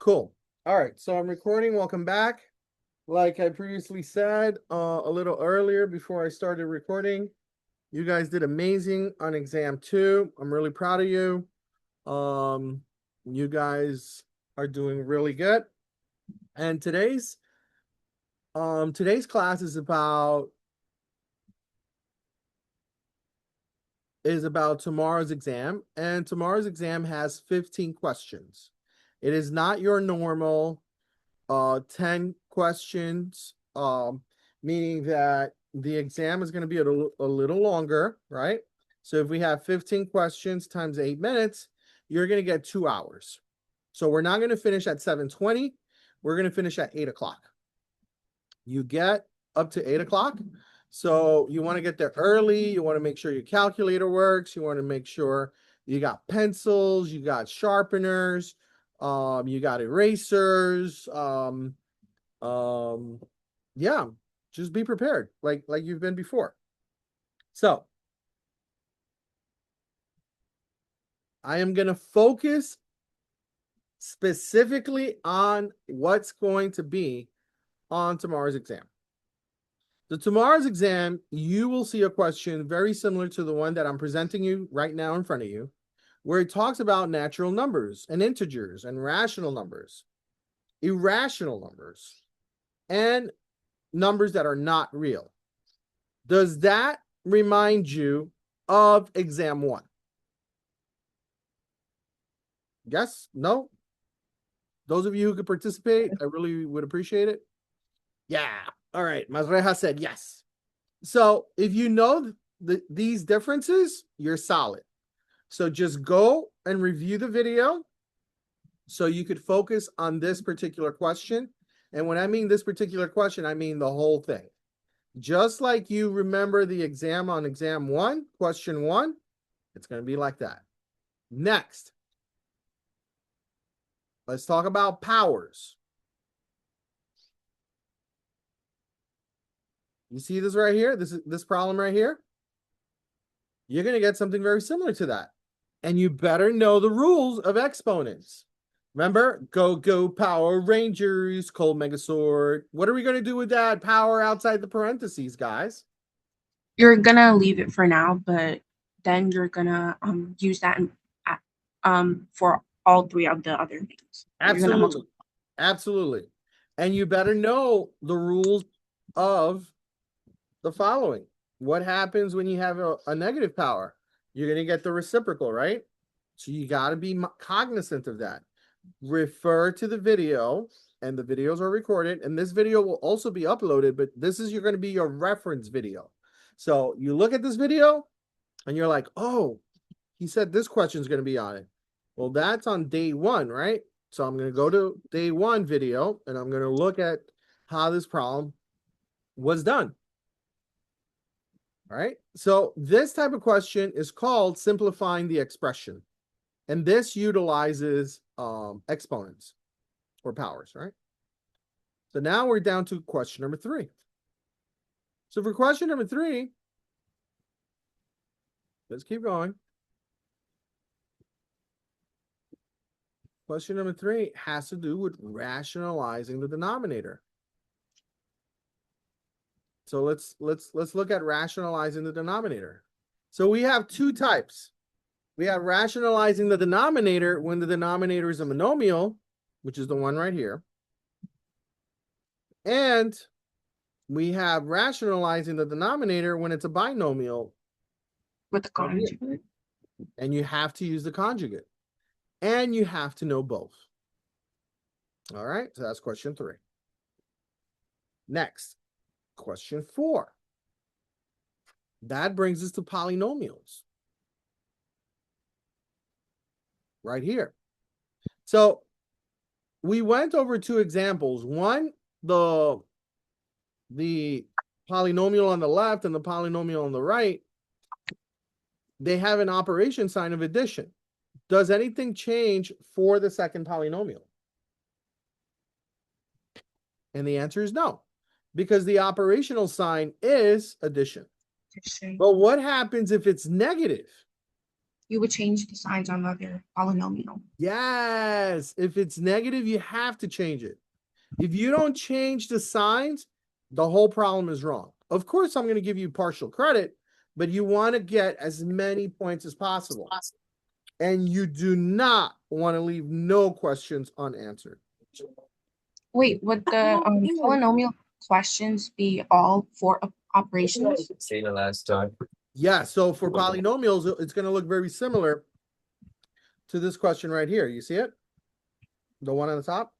Cool. All right, so I'm recording. Welcome back. Like I previously said a little earlier before I started recording, you guys did amazing on exam 2. I'm really proud of you. You guys are doing really good. And today's class is about tomorrow's exam, and tomorrow's exam has 15 questions. It is not your normal 10 questions, meaning that the exam is going to be a little longer, right? So if we have 15 questions times 8 minutes, you're going to get 2 hours. So we're not going to finish at 7:20. We're going to finish at 8 o'clock. You get up to 8 o'clock. So you want to get there early. You want to make sure your calculator works. You want to make sure you got pencils, you got sharpeners, you got erasers, yeah, just be prepared like you've been before. So I am going to focus specifically on what's going to be on tomorrow's exam. So tomorrow's exam, you will see a question very similar to the one that I'm presenting you right now in front of you, where it talks about natural numbers and integers and rational numbers, irrational numbers, and numbers that are not real. Does that remind you of exam 1? Yes? No? Those of you who could participate, I really would appreciate it. Yeah. All right. Masreja said yes. So if you know these differences, you're solid. So just go and review the video so you could focus on this particular question. And when I mean this particular question, I mean the whole thing. Just like you remember the exam on exam 1, question 1, it's going to be like that. Next, let's talk about powers. You see this right here? This problem right here? You're going to get something very similar to that. And you better know the rules of exponents. Remember, go Power Rangers, Cold Megazord. What are we going to do with that power outside the parentheses, guys? You're gonna leave it for now, but then you're gonna use that for all 3 of the other things. You're gonna Absolutely. multiply. Absolutely. And you better know the rules of the following. What happens when you have a negative power? You're going to get the reciprocal, right? So you got to be cognizant of that. Refer to the video, and the videos are recorded, and this video will also be uploaded, but this is going to be your reference video. So you look at this video and you're like, oh, he said this question is going to be on it. Well, that's on day 1, right? So I'm going to go to day 1 video and I'm going to look at how this problem was done. All right. So this type of question is called simplifying the expression. And this utilizes exponents or powers, right? So now we're down to question number 3. So for question number 3, let's keep going. Question number 3 has to do with rationalizing the denominator. So let's look at rationalizing the denominator. So we have 2 types. We have rationalizing the denominator when the denominator is a monomial, which is the one right here. And we have rationalizing the denominator when it's a binomial. With the conjugate. And you have to use the conjugate. And you have to know both. All right, so that's question 3. Next, question 4. That brings us to polynomials. Right here. So we went over 2 examples. One, the polynomial on the left and the polynomial on the right, they have an operation sign of addition. Does anything change for the second polynomial? And the answer is no, because the operational sign is addition. But what happens if it's negative? you would change the signs on the other polynomial. Yes, if it's negative, you have to change it. If you don't change the signs, the whole problem is wrong. Of course, I'm going to give you partial credit, but you want to get as many points as possible. And you do not want to leave no questions unanswered. Wait, would the polynomial questions be all for operations? Say the last time. Yeah, so for polynomials, it's going to look very similar to this question right here. You see it? The one on the top?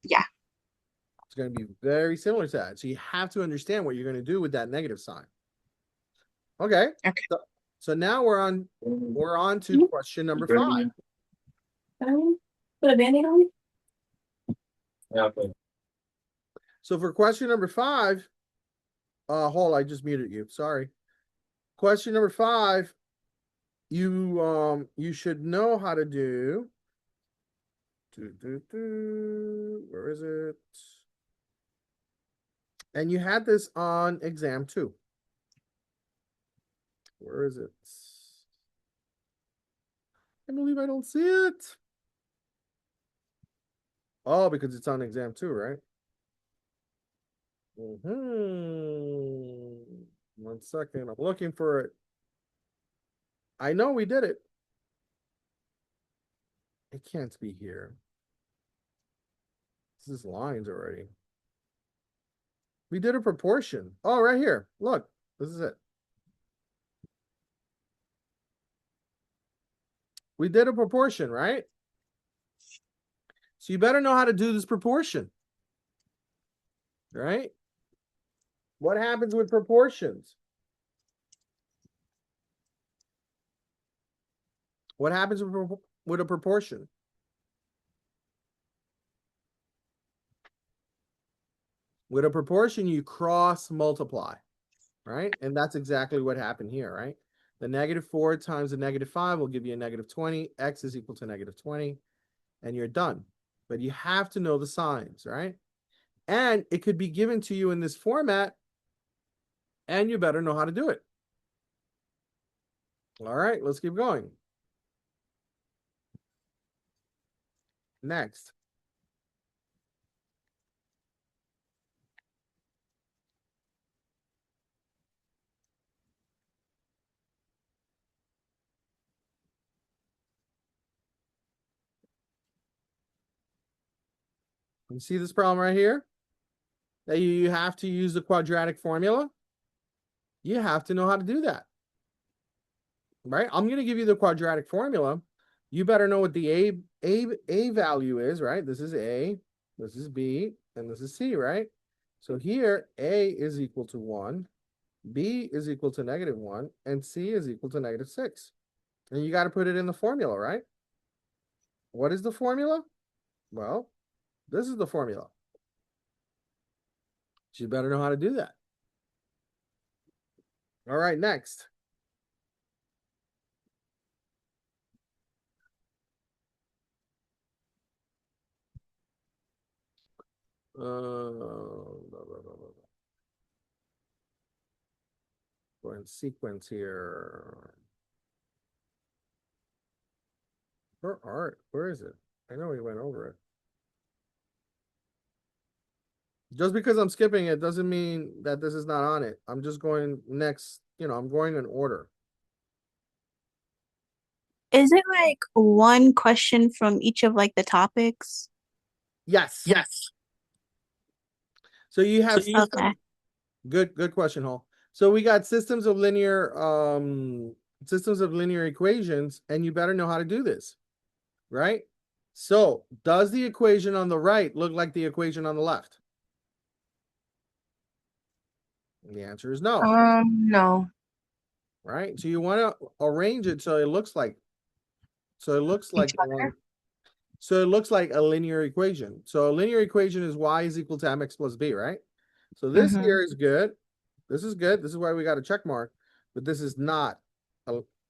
Yeah. It's going to be very similar to that. So you have to understand what you're going to do with that negative sign. Okay. Okay. So now we're on to question number 5. Put a Band-Aid on it? Yeah, okay. So for question number 5, hold, I just muted you. Sorry. Question number 5, you should know how to do. Where is it? And you had this on exam 2. Where is it? I believe I don't see it. Oh, because it's on exam 2, right? One second, I'm looking for it. I know we did it. It can't be here. This is lines already. We did a proportion. Oh, right here. Look, this is it. We did a proportion, right? So you better know how to do this proportion. Right? What happens with proportions? What happens with a proportion? With a proportion, you cross multiply, right? And that's exactly what happened here, right? The -4 times the -5 will give you a -20. X is equal to -20, and you're done. But you have to know the signs, right? And it could be given to you in this format, and you better know how to do it. All right, let's keep going. Next. You see this problem right here? That you have to use the quadratic formula? You have to know how to do that. Right? I'm going to give you the quadratic formula. You better know what the A value is, right? This is A, this is B, and this is C, right? So here, A is equal to 1, B is equal to -1, and C is equal to -6. And you got to put it in the formula, right? What is the formula? Well, this is the formula. So you better know how to do that. All right, next. Go in sequence here. Where is it? I know we went over it. Just because I'm skipping it doesn't mean that this is not on it. I'm just going next, I'm going in order. Is it like one question from each of like the topics? Yes. So you have Okay. Good question, Hall. So we got systems of linear equations, and you better know how to do this, right? So does the equation on the right look like the equation on the left? The answer is no. No. Right? So you want to arrange it so it looks like the one. So it looks like a linear equation. So a linear equation is y is equal to mx plus b, right? So this here is good. This is good. This is why we got a check mark, but this is not.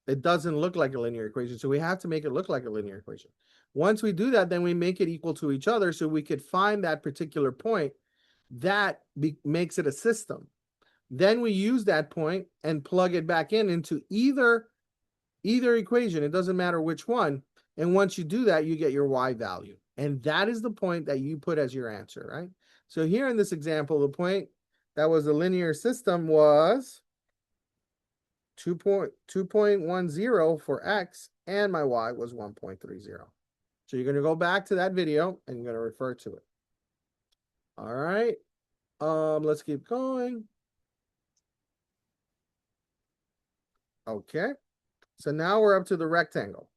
It doesn't look like a linear equation. So we have to make it look like a linear equation. Once we do that, then we make it equal to each other so we could find that particular point that makes it a system. Then we use that point and plug it back into either either equation. It doesn't matter which one. And once you do that, you get your y value. And that is the point that you put as your answer, right? So here in this example, the point that was the linear system was 2.10 for x, and my y was 1.30. So you're going to go back to that video and you're going to refer to it. All right. Let's keep going. Okay. So now we're up to the rectangle.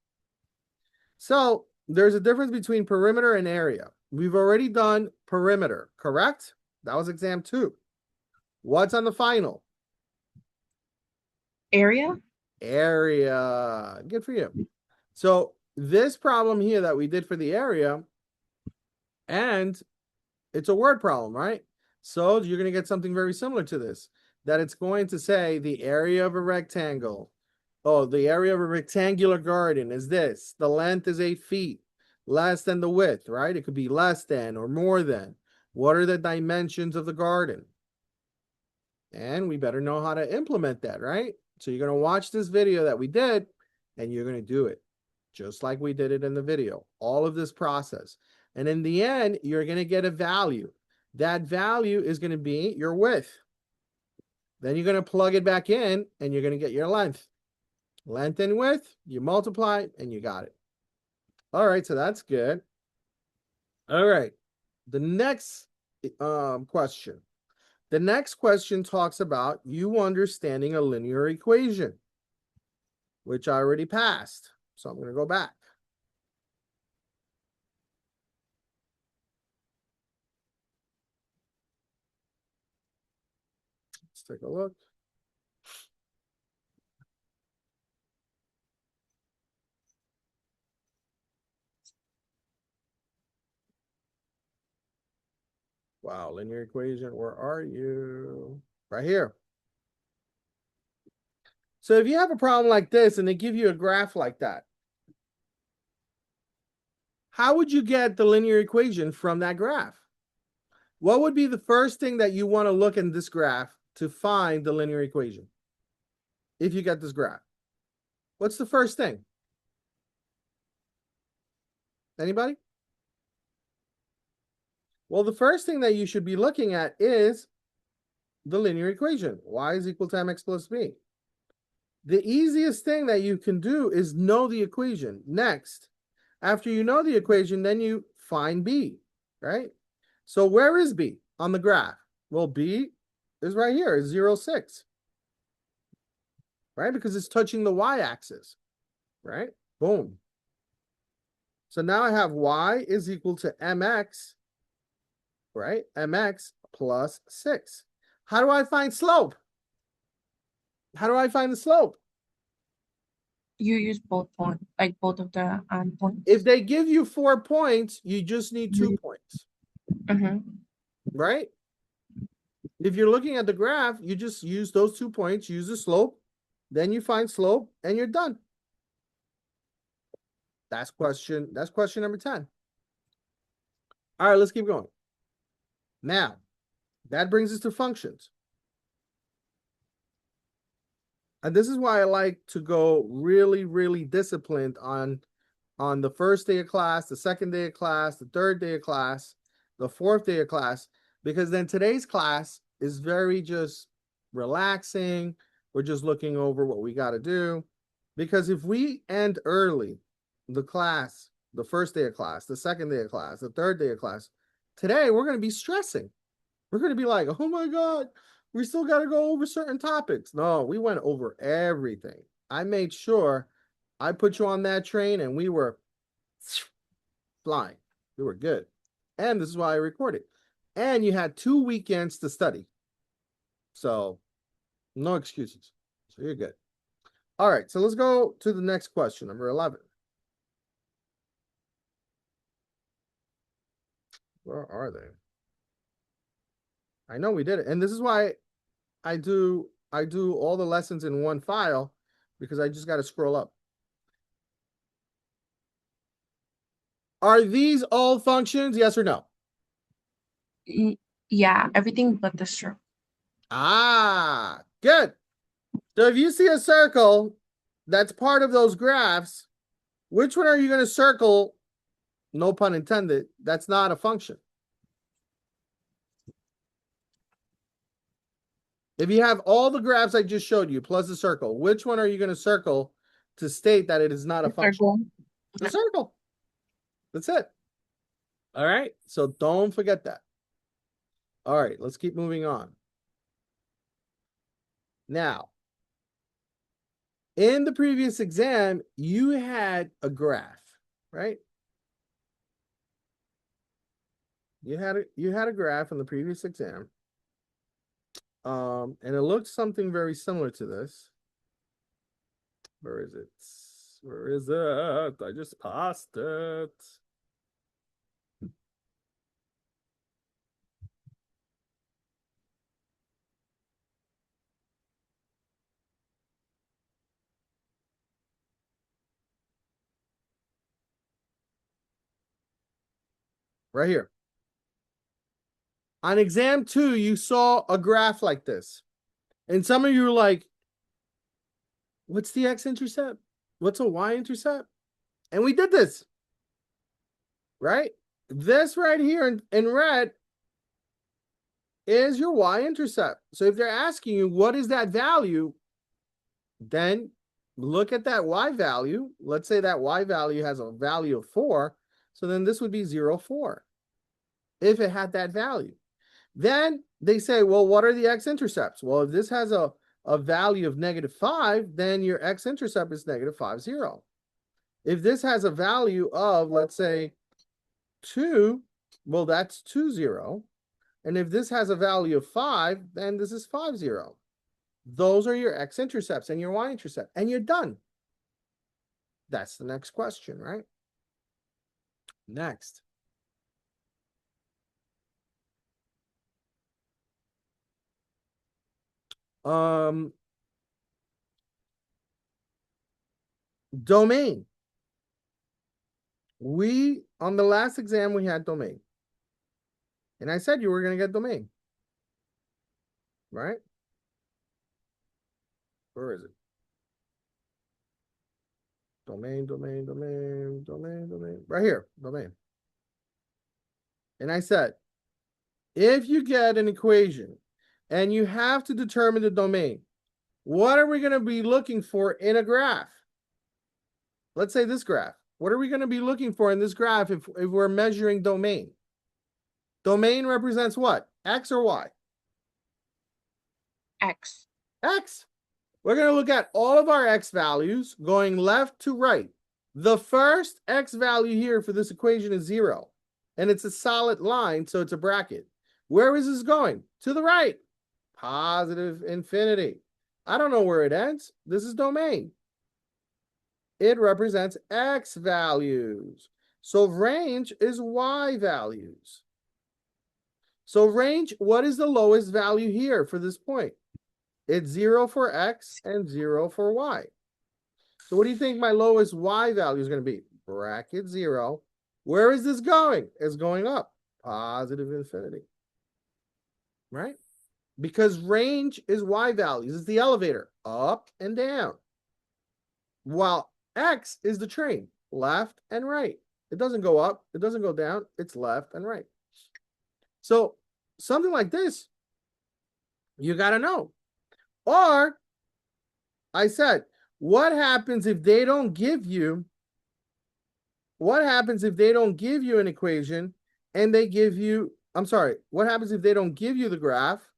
So there's a difference between perimeter and area. We've already done perimeter, correct? That was exam 2. What's on the final? Area? Area. Good for you. So this problem here that we did for the area, and it's a word problem, right? So you're going to get something very similar to this, that it's going to say the area of a rectangle. Oh, the area of a rectangular garden is this. The length is 8 feet, less than the width, right? It could be less than or more than. What are the dimensions of the garden? And we better know how to implement that, right? So you're going to watch this video that we did, and you're going to do it just like we did it in the video. All of this process. And in the end, you're going to get a value. That value is going to be your width. Then you're going to plug it back in, and you're going to get your length. Length and width, you multiply, and you got it. All right, so that's good. All right, the next question. The next question talks about you understanding a linear equation, which I already passed. So I'm going to go back. Let's take a look. Wow, linear equation, where are you? Right here. So if you have a problem like this and they give you a graph like that, how would you get the linear equation from that graph? What would be the first thing that you want to look in this graph to find the linear equation? If you get this graph, what's the first thing? Anybody? Well, the first thing that you should be looking at is the linear equation. Y is equal to mx plus b. The easiest thing that you can do is know the equation. Next, after you know the equation, then you find b, right? So where is b on the graph? Well, b is right here, it's 0, 6. Right? Because it's touching the y-axis, right? Boom. So now I have y is equal to mx, right? mx plus 6. How do I find slope? How do I find the slope? You use both points, like both of the points. If they give you 4 points, you just need 2 points, right? If you're looking at the graph, you just use those 2 points, use the slope, then you find slope, and you're done. That's question number 10. All right, let's keep going. Now, that brings us to functions. And this is why I like to go really, really disciplined on the first day of class, the second day of class, the third day of class, the fourth day of class, because then today's class is very just relaxing. We're just looking over what we got to do. Because if we end early, the class, the first day of class, the second day of class, the third day of class, today we're going to be stressing. We're going to be like, oh my God, we still got to go over certain topics. No, we went over everything. I made sure I put you on that train and we were flying. We were good. And this is why I recorded. And you had 2 weekends to study. So no excuses. So you're good. All right, so let's go to the next question, number 11. Where are they? I know we did it. And this is why I do all the lessons in one file, because I just got to scroll up. Are these all functions? Yes or no? Yeah, everything but the stroke. Ah, good. So if you see a circle that's part of those graphs, which one are you gonna circle? No pun intended, that's not a function. If you have all the graphs I just showed you, plus the circle, which one are you gonna circle to state that it is not a function? Circle. The circle. That's it. All right, so don't forget that. All right, let's keep moving on. Now, in the previous exam, you had a graph, right? You had a graph in the previous exam. And it looked something very similar to this. Where is it? Where is it? I just passed it. Right here. On exam 2, you saw a graph like this. And some of you were like, what's the x-intercept? What's a y-intercept? And we did this. Right? This right here in red is your y-intercept. So if they're asking you, what is that value? Then look at that y value. Let's say that y value has a value of 4. So then this would be 0, 4. If it had that value. Then they say, well, what are the x-intercepts? Well, if this has a value of -5, then your x-intercept is -5, 0. If this has a value of, let's say, 2, well, that's 2, 0. And if this has a value of 5, then this is 5, 0. Those are your x-intercepts and your y-intercept, and you're done. That's the next question, right? Next. Domain. On the last exam, we had domain. And I said you were going to get domain. Right? Where is it? Domain. Right here, domain. And I said, if you get an equation and you have to determine the domain, what are we going to be looking for in a graph? Let's say this graph. What are we going to be looking for in this graph if we're measuring domain? Domain represents what? X or Y? X. X. We're going to look at all of our X values going left to right. The first X value here for this equation is 0. And it's a solid line, so it's a bracket. Where is this going? To the right. Positive infinity. I don't know where it ends. This is domain. It represents X values. So range is Y values. So range, what is the lowest value here for this point? It's 0 for X and 0 for Y. So what do you think my lowest Y value is going to be? Bracket 0. Where is this going? It's going up. Positive infinity. Right? Because range is Y values. It's the elevator. Up and down. While X is the train. Left and right. It doesn't go up. It doesn't go down. It's left and right. So something like this, you got to know. Or I said, what happens if they don't give you, what happens if they don't give you an equation and they give you, I'm sorry, what happens if they don't give you the graph?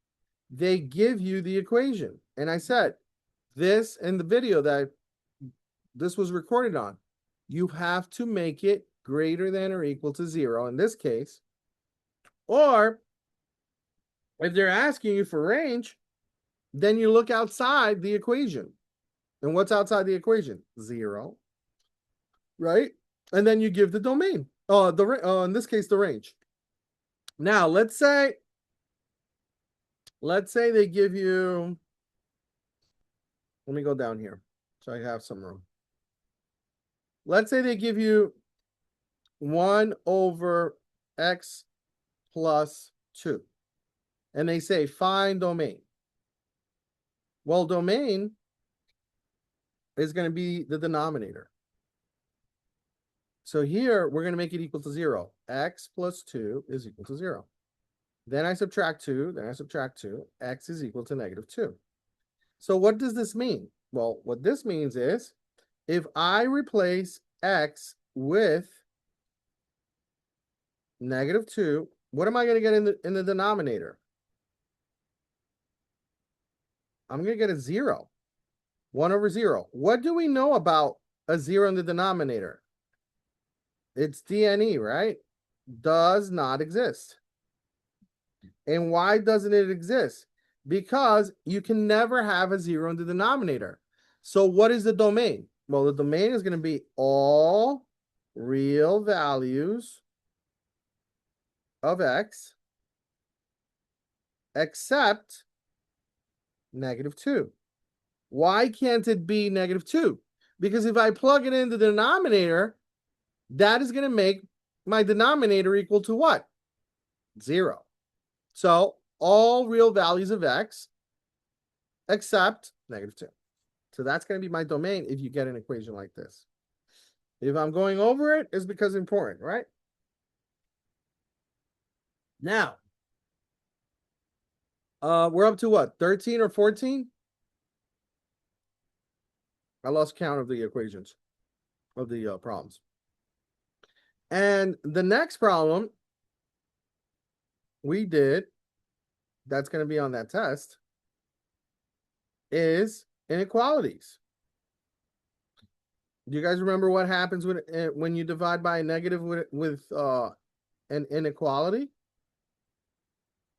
They give you the equation. And I said, this in the video that this was recorded on, you have to make it greater than or equal to 0 in this case. Or if they're asking you for range, then you look outside the equation. And what's outside the equation? 0. Right? And then you give the domain. In this case, the range. Now, let's say they give you, let me go down here so I have some room. Let's say they give you 1 over X plus 2. And they say find domain. Well, domain is going to be the denominator. So here, we're going to make it equal to 0. X plus 2 is equal to 0. Then I subtract 2, then I subtract 2. X is equal to -2. So what does this mean? Well, what this means is, if I replace X with -2, what am I going to get in the denominator? I'm going to get a 0. 1 over 0. What do we know about a 0 in the denominator? It's DNE, right? Does not exist. And why doesn't it exist? Because you can never have a 0 in the denominator. So what is the domain? Well, the domain is going to be all real values of X except -2. Why can't it be -2? Because if I plug it into the denominator, that is going to make my denominator equal to what? 0. So all real values of X except -2. So that's going to be my domain if you get an equation like this. If I'm going over it, it's because it's important, right? Now, we're up to what? 13 or 14? I lost count of the equations, of the problems. And the next problem we did, that's going to be on that test, is inequalities. Do you guys remember what happens when you divide by a negative with an inequality?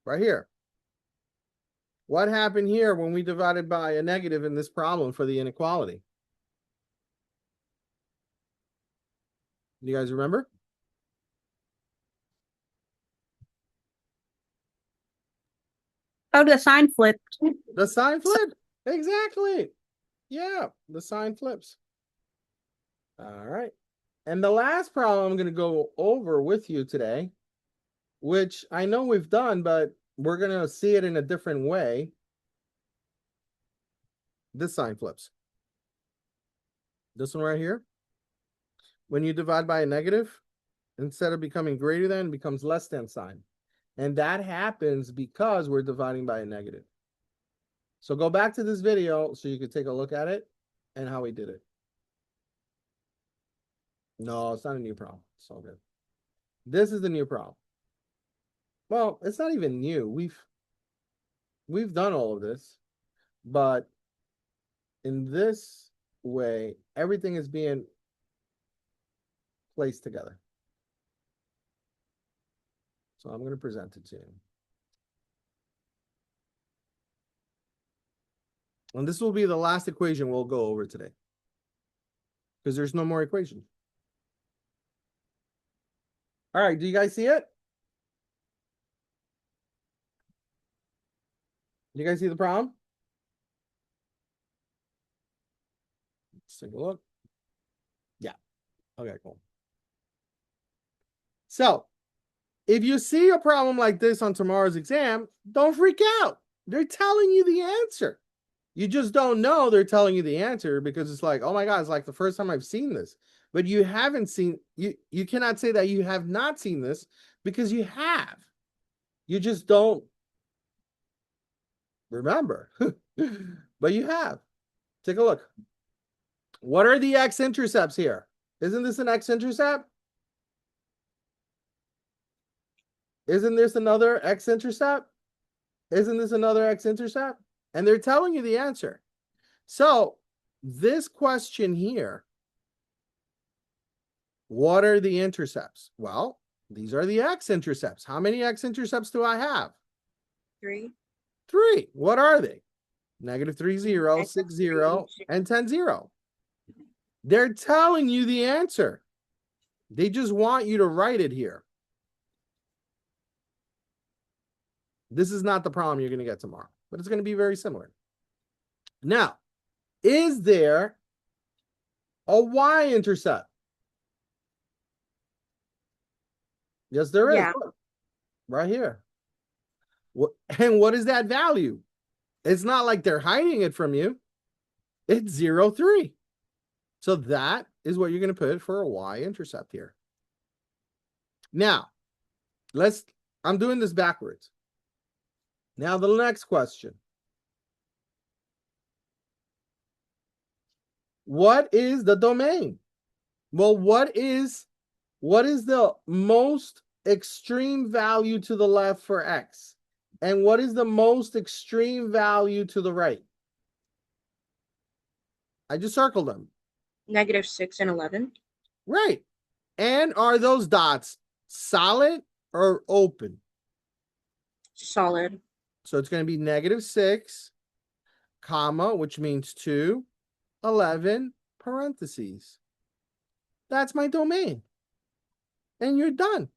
Right here. What happened here when we divided by a negative in this problem for the inequality? Do you guys remember? Oh, the sign flipped. The sign flipped. Exactly. Yeah, the sign flips. All right. And the last problem I'm going to go over with you today, which I know we've done, but we're going to see it in a different way. This sign flips. This one right here. When you divide by a negative, instead of becoming greater than, it becomes less than sign. And that happens because we're dividing by a negative. So go back to this video so you can take a look at it and how we did it. No, it's not a new problem. It's all good. This is the new problem. Well, it's not even new. We've done all of this, but in this way, everything is being placed together. So I'm going to present it to you. And this will be the last equation we'll go over today, because there's no more equation. All right, do you guys see it? You guys see the problem? Let's take a look. Yeah. Okay, cool. So, if you see a problem like this on tomorrow's exam, don't freak out. They're telling you the answer. You just don't know they're telling you the answer because it's like, oh my God, it's like the first time I've seen this. But you haven't seen, you cannot say that you have not seen this because you have. You just don't remember. But you have. Take a look. What are the x-intercepts here? Isn't this an x-intercept? Isn't this another x-intercept? Isn't this another x-intercept? And they're telling you the answer. So this question here, what are the intercepts? Well, these are the x-intercepts. How many x-intercepts do I have? 3. 3. What are they? -3, 0, 6, 0, and 10, 0. They're telling you the answer. They just want you to write it here. This is not the problem you're going to get tomorrow, but it's going to be very similar. Now, is there a y-intercept? Yes, there is. Yeah. Look, right here. And what is that value? It's not like they're hiding it from you. It's 0, 3. So that is what you're going to put for a y-intercept here. Now, I'm doing this backwards. Now the next question. What is the domain? Well, what is the most extreme value to the left for x? And what is the most extreme value to the right? I just circled them. -6 and 11. Right. And are those dots solid or open? Solid. So it's going to be -6, comma, which means 2, 11, parentheses. That's my domain. And you're done.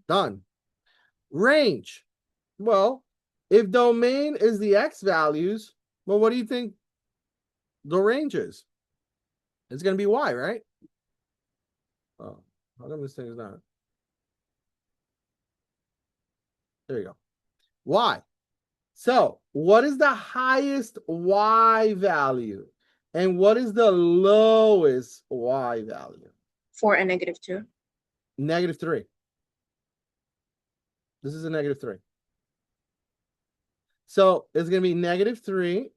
Done. Range. Well, if domain is the x values, well, what do you think the range is? It's going to be y, right? Oh, how come this thing is not? There you go. Y. So what is the highest y value? And what is the lowest y value? 4 and -2. -3. This is a -3. So it's going to be -3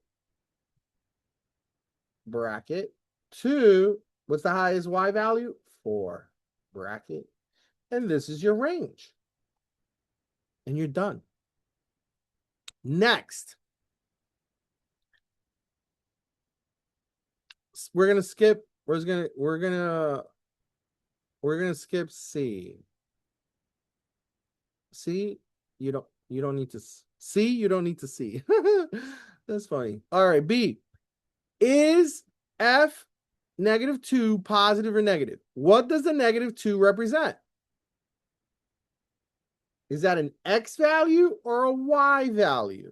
bracket 2. What's the highest y value? 4 bracket. And this is your range. And you're done. Next. We're going to skip. We're going to skip C. C, you don't need to C, you don't need to see. That's funny. All right, B. Is F -2 positive or negative? What does the -2 represent? Is that an X value or a Y value?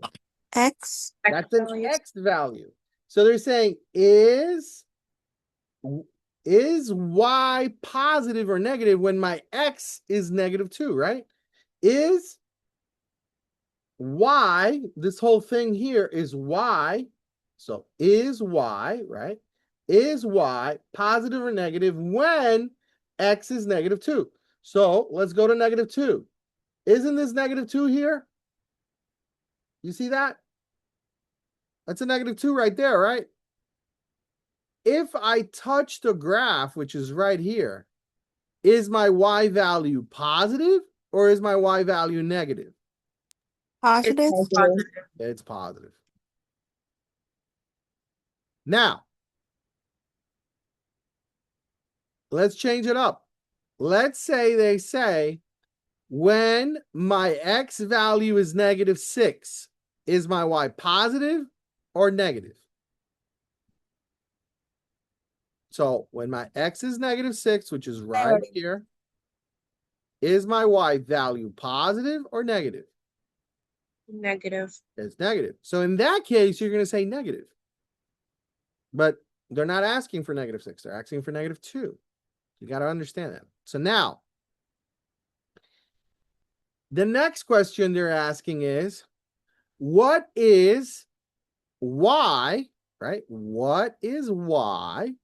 X. That's an values. X value. So they're saying is Y positive or negative when my X is -2, right? Is Y, this whole thing here is Y. So is Y, right? Is Y positive or negative when X is -2? So let's go to -2. Isn't this -2 here? You see that? That's a -2 right there, right? If I touch the graph, which is right here, is my Y value positive or is my Y value negative? Positive. It's positive. Now, let's change it up. Let's say they say when my X value is -6, is my Y positive or negative? So when my X is -6, which is right here, is my Y value positive or negative? Negative. It's negative. So in that case, you're going to say negative. But they're not asking for -6. They're asking for -2. You got to understand that. So now, the next question they're asking is, what is Y, right? What is Y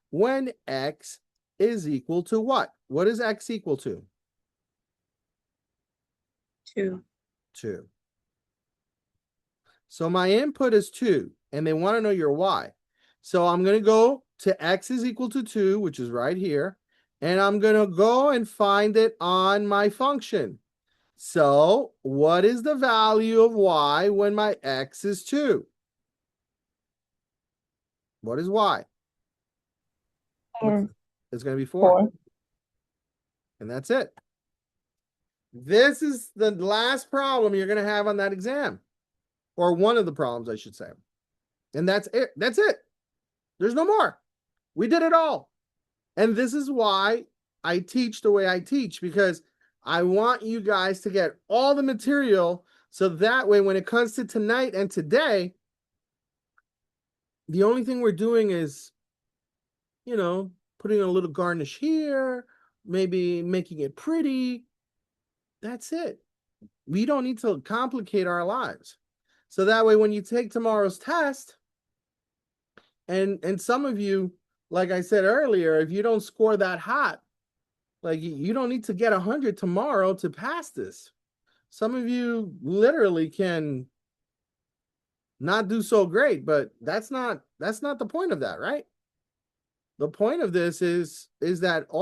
when X is equal to what? What is X equal to? 2. 2. So my input is 2, and they want to know your Y. So I'm going to go to X is equal to 2, which is right here, and I'm going to go and find it on my function. So what is the value of Y when my X is 2? What is Y? It's going to be 4. And that's it. This is the last problem you're going to have on that exam. Or one of the problems, I should say. And that's it. That's it. There's no more. We did it all. And this is why I teach the way I teach, because I want you guys to get all the material so that way when it comes to tonight and today, the only thing we're doing is, putting a little garnish here, maybe making it pretty. That's it. We don't need to complicate our lives. So that way, when you take tomorrow's test, And some of you, like I said earlier, if you don't score that hot, like you don't need to get 100 tomorrow to pass this. Some of you literally can not do so great, but that's not the point of that, right? The point of this is that all